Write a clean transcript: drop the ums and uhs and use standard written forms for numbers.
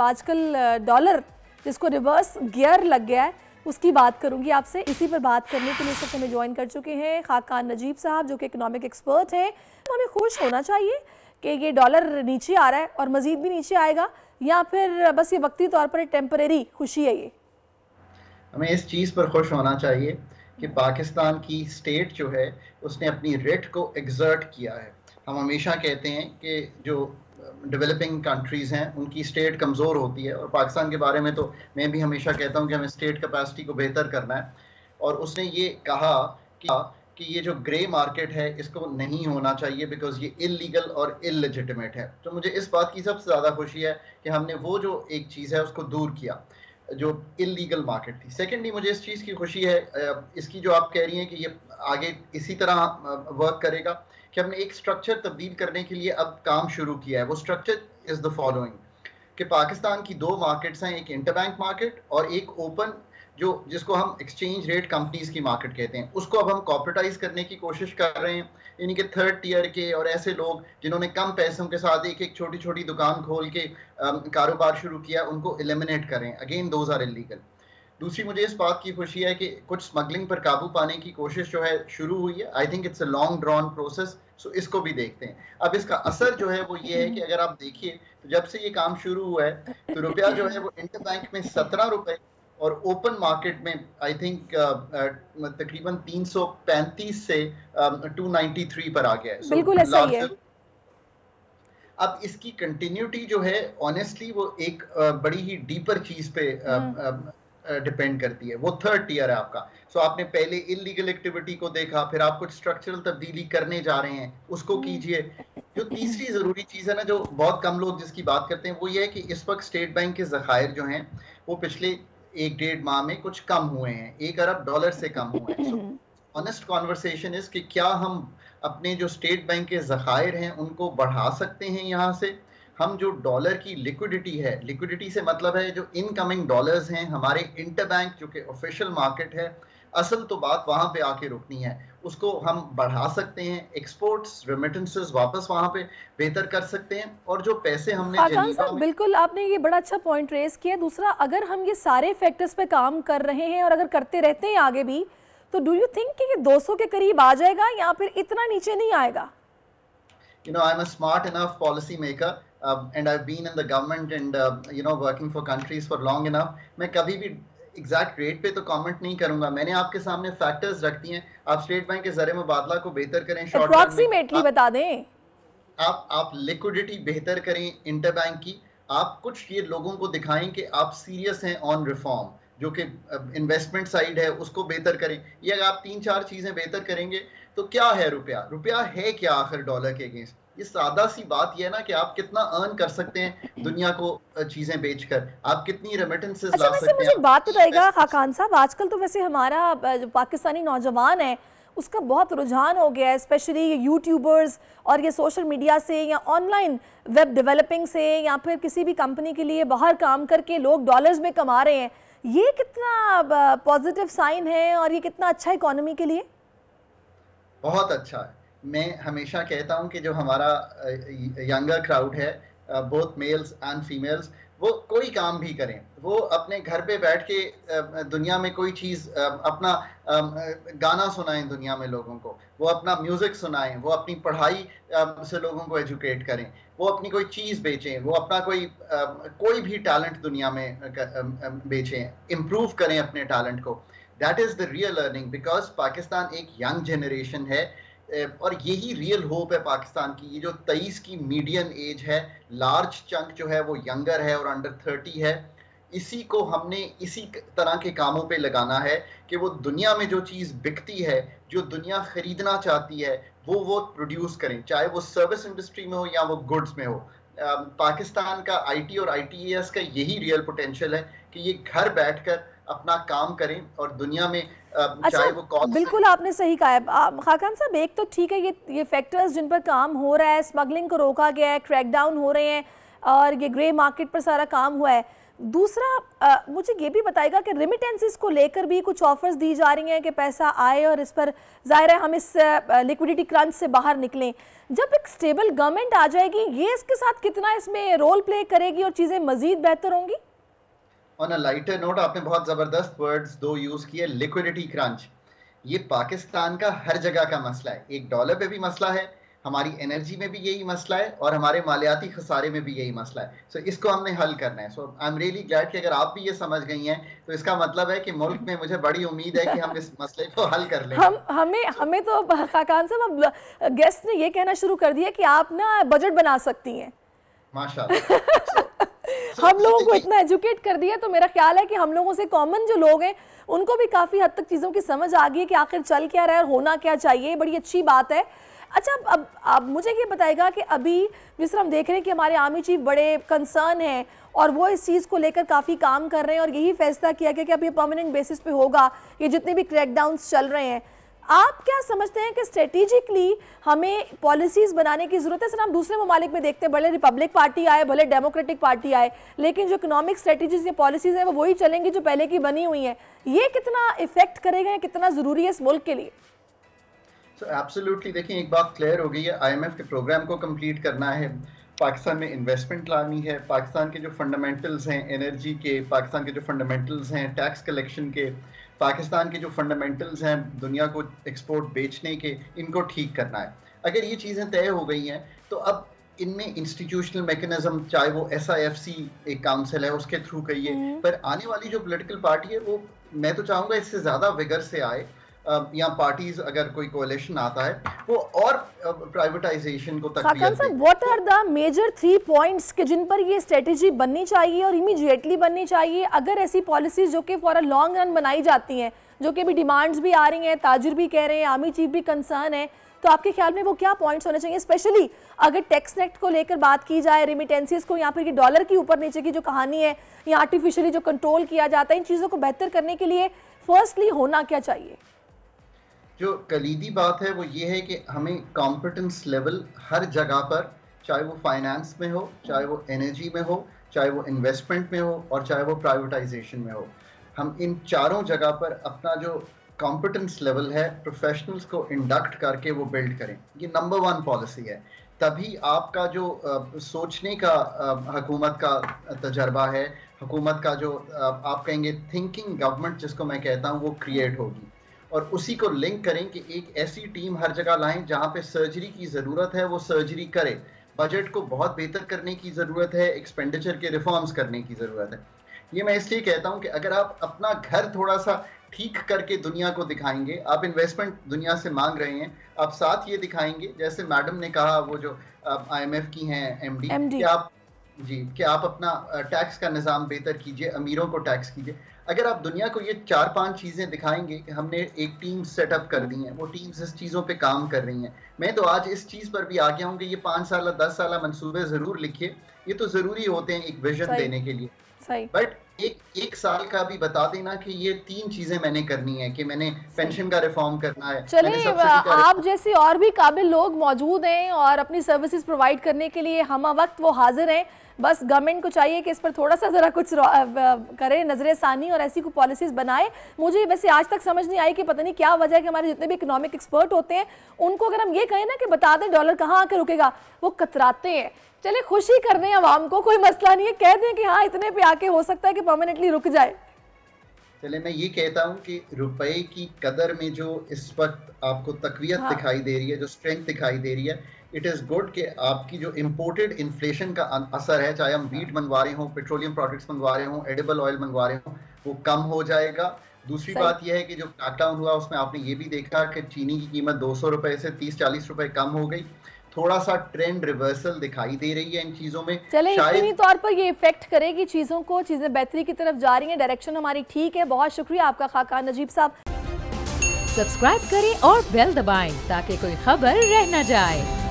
आजकल डॉलर जिसको reverse gear लग गया है उसकी बात करूंगी आपसे। इसी पर बात करने के लिए इस वक्त हमें ज्वाइन कर चुके हैं खाकान नजीब साहब जो कि इकोनॉमिक एक्सपर्ट हैं। तो हमें खुश होना चाहिए कि ये डॉलर नीचे आ रहा है और मजीद भी नीचे आएगा, या फिर बस ये वक्ती तौर पर टेम्परेरी खुशी है? ये हमें इस चीज़ पर खुश होना चाहिए कि पाकिस्तान की स्टेट जो है उसने अपनी रेट को एग्जर्ट किया है। हम हमेशा कहते हैं कि जो डेवलपिंग कंट्रीज़ हैं उनकी स्टेट कमज़ोर होती है, और पाकिस्तान के बारे में तो मैं भी हमेशा कहता हूं कि हमें स्टेट कैपेसिटी को बेहतर करना है। और उसने ये कहा कि ये जो ग्रे मार्केट है इसको नहीं होना चाहिए बिकॉज ये इलीगल और इललेजिटिमेट है। तो मुझे इस बात की सबसे ज़्यादा खुशी है कि हमने वो जो एक चीज़ है उसको दूर किया जो इलीगल मार्केट थी। सेकेंडली मुझे इस चीज़ की खुशी है, इसकी जो आप कह रही हैं कि ये आगे इसी तरह वर्क करेगा, कि हमने एक स्ट्रक्चर तब्दील करने के लिए अब काम शुरू किया है। वो स्ट्रक्चर इज़ द फॉलोइंग कि पाकिस्तान की दो मार्केट्स हैं, एक इंटरबैंक मार्केट और एक ओपन जिसको हम एक्सचेंज रेट कंपनीज की मार्केट कहते हैं, उसको अब हम कॉर्पोरेटाइज करने की कोशिश कर रहे हैं। यानी कि थर्ड टियर के और ऐसे लोग जिन्होंने कम पैसों के साथ एक एक छोटी छोटी दुकान खोल के कारोबार शुरू किया, उनको एलिमिनेट करें। Again those are illegal. दूसरी मुझे इस बात की खुशी है कि कुछ स्मगलिंग पर काबू पाने की कोशिश जो है शुरू हुई है। I think it's a long drawn process, so इसको भी देखते हैं। अब इसका असर जो है वो ये है कि अगर आप देखिए तो जब से ये काम शुरू हुआ है तो रुपया जो है वो इंटरबैंक में 17 रुपए और ओपन मार्केट में आई थिंक तकरीबन 335 से 293 पर आ गया है। बिल्कुल ऐसा ही है। अब इसकी कंटिन्यूटी जो है ऑनेस्टली वो एक बड़ी ही डीपर चीज पे डिपेंड करती है। वो थर्ड टियर है आपका। सो आपने पहले इलीगल एक्टिविटी को देखा, फिर आप कुछ स्ट्रक्चरल तब्दीली करने जा रहे हैं, उसको कीजिए। जो तीसरी जरूरी चीज है ना, जो बहुत कम लोग जिसकी बात करते हैं, वो ये है कि इस वक्त स्टेट बैंक के जखायर जो हैं वो पिछले 1-1.5 माह में कुछ कम हुए हैं, $1 अरब से कम हुए हैं। सो ऑनेस्ट कॉन्वर्सेशन इज कि क्या हम अपने जो स्टेट बैंक के जखायर हैं उनको बढ़ा सकते हैं। यहाँ से हम जो डॉलर की लिक्विडिटी है, लिक्विडिटी से मतलब है जो इनकमिंग डॉलर्स हैं हमारे इंटरबैंक जो कि ऑफिशियल मार्केट है, असल तो बात वहां पे आके रुकनी है, उसको हम बढ़ा सकते हैं। एक्सपोर्ट्स रेमिटेंसेस वापस वहां पे बेहतर कर सकते हैं। और जो पैसे हमने जेनीवा में, बिल्कुल आपने ये बड़ा अच्छा पॉइंट रेज किया। दूसरा, अगर हम ये सारे फैक्टर्स पे काम कर रहे हैं और अगर करते रहते हैं आगे भी, तो डू यू थिंक कि ये 200 के करीब आ जाएगा या फिर इतना नीचे नहीं आएगा? You know, I'm a smart enough policy maker and I've been in the government and working for countries for long enough. मैं कभी भी एग्जैक्ट रेट पे तो कमेंट नहीं करूंगा। मैंने आपके सामने फैक्टर्स रख दिए हैं। आप स्टेट बैंक के जरिए मुबादला को बेहतर करें, शॉर्ट अप्रॉक्सीमेटली बता दें। आप लिक्विडिटी बेहतर करें इंटरबैंक की। आप कुछ ये लोगों को दिखाएं कि आप सीरियस हैं ऑन रिफॉर्म, जो कि इन्वेस्टमेंट साइड है उसको बेहतर करें। ये अगर आप 3-4 चीजें बेहतर करेंगे तो क्या है रुपया है क्या आखिर डॉलर के अगेंस्ट? ये सादा सी बात ये है ना कि आप कितना अर्न कर सकते हैं दुनिया को चीजें बेचकर, आप कितनी रेमिटेंसेस ला सकते हैं। मुझे बात बताइएगा खाकान साहब, आजकल तो वैसे हमारा जो पाकिस्तानी नौजवान है उसका बहुत रुझान हो गया है, स्पेशली यूट्यूबर्स और ये सोशल मीडिया से या ऑनलाइन वेब डेवलपिंग से या फिर किसी भी कंपनी के लिए बाहर काम करके लोग डॉलर्स में कमा रहे हैं। ये कितना पॉजिटिव साइन है और ये कितना अच्छा इकोनॉमी के लिए? बहुत अच्छा है। मैं हमेशा कहता हूं कि जो हमारा यंगर क्राउड है, बोथ मेल्स एंड फीमेल्स, वो कोई काम भी करें, वो अपने घर पे बैठ के दुनिया में कोई चीज़, अपना गाना सुनाएं दुनिया में लोगों को, वो अपना म्यूज़िक सुनाएं, वो अपनी पढ़ाई से लोगों को एजुकेट करें, वो अपनी कोई चीज़ बेचें, वो अपना कोई भी टैलेंट दुनिया में बेचें, इम्प्रूव करें अपने टैलेंट को। That is the real earning, because Pakistan एक यंग जनरेशन है और यही रियल होप है पाकिस्तान की। ये जो 23 की मीडियन एज है, लार्ज चंक जो है वो यंगर है और अंडर 30 है। इसी को हमने इसी तरह के कामों पे लगाना है कि वो दुनिया में जो चीज़ बिकती है, जो दुनिया खरीदना चाहती है, वो प्रोड्यूस करें, चाहे वो सर्विस इंडस्ट्री में हो या वो गुड्स में हो। पाकिस्तान का आईटी और आईटीएस का यही रियल पोटेंशियल है कि ये घर बैठकर अपना काम करें और दुनिया में चाहे वो कॉस्ट। बिल्कुल आपने सही कहा है खाकान साहब। एक तो ठीक है ये फैक्टर्स जिन पर काम हो रहा है, स्मगलिंग को रोका गया है, क्रैकडाउन हो रहे हैं, और ये ग्रे मार्केट पर सारा काम हुआ है। दूसरा मुझे ये भी बताएगा कि रेमिटेंसेस को लेकर भी कुछ ऑफर्स दी जा रही हैं कि पैसा आए और इस पर ज़ाहिर है हम इस लिक्विडिटी क्रंच से बाहर निकलें। जब एक स्टेबल गवर्नमेंट आ जाएगी, ये इसके साथ कितना इसमें रोल प्ले करेगी और चीज़ें मज़ीद बेहतर होंगी? ऑन अ लाइटर नोट, आपने बहुत ज़बरदस्त वर्ड्स दो यूज़ किए, लिक्विडिटी क्रंच। ये पाकिस्तान का हर जगह का मसला है। एक डॉलर पे भी मसला है, हमारी एनर्जी में भी यही मसला है और हमारे मालियाती खसारे में भी यही मसला है। सो इसको हमने हल करना है। सो आई एम रियली ग्लैड कि अगर आप भी ये समझ गई हैं तो इसका मतलब है कि मुल्क में मुझे बड़ी उम्मीद है कि हम इस मसले को हल कर लेंगे। हमें तो खाकान साहब गेस्ट ने ये कहना शुरू कर दिया कि आप ना बजट बना सकती हैं। माशाल्लाह। हम लोगों को इतना एजुकेट कर दिया, तो मेरा ख्याल है कि हम लोगों से कॉमन जो लोग हैं उनको भी काफ़ी हद तक चीज़ों की समझ आ गई है कि आखिर चल क्या रहा है और होना क्या चाहिए। बड़ी अच्छी बात है। अच्छा, अब मुझे ये बताएगा कि अभी जिस तरह हम देख रहे हैं कि हमारे आर्मी चीफ बड़े कंसर्न हैं और वो इस चीज़ को लेकर काफ़ी काम कर रहे हैं और यही फैसला किया गया कि अब ये परमानेंट बेसिस पे होगा, ये जितने भी क्रैकडाउन्स चल रहे हैं। आप क्या समझते हैं कि स्ट्रेटेजिकली हमें पॉलिसीज़ बनाने की ज़रूरत है? सर, हम दूसरे ममालिक में देखते हैं, भले रिपब्लिक पार्टी आए, भले डेमोक्रेटिक पार्टी आए, लेकिन जो इकोनॉमिक स्ट्रेटेजीज या पॉलिसीज़ हैं वो वही चलेंगी जो पहले की बनी हुई हैं। ये कितना इफेक्ट करेगा, कितना ज़रूरी है इस मुल्क के लिए? So, एब्सोल्युटली देखिए, एक बात क्लियर हो गई है, आईएमएफ के प्रोग्राम को कंप्लीट करना है, पाकिस्तान में इन्वेस्टमेंट लानी है, पाकिस्तान के जो फंडामेंटल्स हैं एनर्जी के, पाकिस्तान के जो फंडामेंटल्स हैं टैक्स कलेक्शन के, पाकिस्तान के जो फंडामेंटल्स हैं दुनिया को एक्सपोर्ट बेचने के, इनको ठीक करना है। अगर ये चीज़ें तय हो गई हैं तो अब इनमें इंस्टीट्यूशनल मैकेनिज्म, चाहे वो SIFC एक काउंसिल है उसके थ्रू कहिए, पर आने वाली जो पॉलिटिकल पार्टी है वो मैं तो चाहूँगा इससे ज़्यादा विगर से आए, या पार्टीज अगर कोई कोalition आता है वो और प्राइवेटाइजेशन को तकवीयत दे। What are the major 3 points कि जिन पर ये स्ट्रेटेजी बननी चाहिए और इमीडिएटली बननी चाहिए? अगर ऐसी पॉलिसीज जो कि फॉर अ लॉन्ग रन बनाई जाती हैं, जो कि अभी डिमांड्स भी आ रही हैं, ताजिर भी कह रहे हैं, आर्मी चीफ भी कंसर्न है, तो आपके ख्याल में वो क्या पॉइंट्स होने चाहिए? स्पेशली अगर टैक्स नेट को लेकर बात की जाए, रेमिटेंसीज को, यहाँ पर डॉलर की ऊपर नीचे की जो कहानी है या आर्टिफिशियली जो कंट्रोल किया जाता है, इन चीज़ों को बेहतर करने के लिए फर्स्टली होना क्या चाहिए? जो कलीदी बात है वो ये है कि हमें कॉम्पिटेंस लेवल हर जगह पर, चाहे वो फाइनेंस में हो, चाहे वो एनर्जी में हो, चाहे वो इन्वेस्टमेंट में हो और चाहे वो प्राइवेटाइजेशन में हो, हम इन चारों जगह पर अपना जो कॉम्पिटेंस लेवल है प्रोफेशनल्स को इंडक्ट करके वो बिल्ड करें। ये नंबर 1 पॉलिसी है। तभी आपका जो सोचने का हुकूमत का तजर्बा है, हुकूमत का जो आप कहेंगे थिंकिंग गवर्नमेंट जिसको मैं कहता हूँ, वो क्रिएट होगी। और उसी को लिंक करें कि एक ऐसी टीम हर जगह लाएं जहां पे सर्जरी की ज़रूरत है वो सर्जरी करे, बजट को बहुत बेहतर करने की ज़रूरत है, एक्सपेंडिचर के रिफॉर्म्स करने की ज़रूरत है। ये मैं इसलिए कहता हूं कि अगर आप अपना घर थोड़ा सा ठीक करके दुनिया को दिखाएंगे, आप इन्वेस्टमेंट दुनिया से मांग रहे हैं, आप साथ ये दिखाएंगे जैसे मैडम ने कहा, वो जो IMF की हैं MD, कि आप अपना टैक्स का निज़ाम बेहतर कीजिए, अमीरों को टैक्स कीजिए। अगर आप दुनिया को ये 4-5 चीज़ें दिखाएंगे कि हमने एक टीम सेटअप कर दी है, वो टीम्स इस चीज़ों पे काम कर रही हैं। मैं तो आज इस चीज़ पर भी आ गया हूँ कि ये 5 साल 10 साल मंसूबे ज़रूर लिखिए, ये तो ज़रूरी होते हैं एक विजन देने के लिए, बट एक साल का भी बता देना कि ये 3 चीजें मैंने करनी है, कि मैंने पेंशन का रिफॉर्म करना है। चलिए, आप जैसे और भी काबिल लोग मौजूद हैं और अपनी सर्विसेज प्रोवाइड करने के लिए हम वक्त वो हाजिर हैं। बस गवर्नमेंट को चाहिए कि इस पर थोड़ा सा ज़रा कुछ करे, नजर सानी और ऐसी कोई पॉलिसीज़ बनाए। मुझे वैसे आज तक समझ नहीं आई कि पता नहीं क्या वजह है कि हमारे जितने भी इकोनॉमिक एक्सपर्ट होते हैं उनको अगर हम ये कहें ना कि बता दें डॉलर कहाँ आकर रुकेगा, वो कतराते हैं। चलिए, खुशी कर दें आवाम को, कोई मसला नहीं है, कह दें कि हाँ इतने पे आके हो सकता है कि परमानेंटली रुक जाए। चले, मैं ये कहता हूँ कि रुपए की कदर में जो इस वक्त आपको तकवीयत दिखाई दे रही है, जो स्ट्रेंथ दिखाई दे रही है, इट इज़ गुड कि आपकी जो इम्पोर्टेड इन्फ्लेशन का असर है, चाहे हम वीट मंगवा रहे हों, पेट्रोलियम प्रोडक्ट्स मंगवा रहे हों, एडिबल ऑयल मंगवा रहे हों, वो कम हो जाएगा। दूसरी बात यह है कि जो क्रैकडाउन हुआ उसमें आपने ये भी देखा कि चीनी की कीमत 200 रुपए से 30-40 रुपए कम हो गई। थोड़ा सा ट्रेंड रिवर्सल दिखाई दे रही है इन चीजों में। चले, यकीनी तौर पर ये इफेक्ट करेगी चीजों को, चीजें बेहतरी की तरफ जा रही हैं, डायरेक्शन हमारी ठीक है। बहुत शुक्रिया आपका खाकान नजीब साहब। सब्सक्राइब करें और बेल दबाएं ताकि कोई खबर रह न जाए।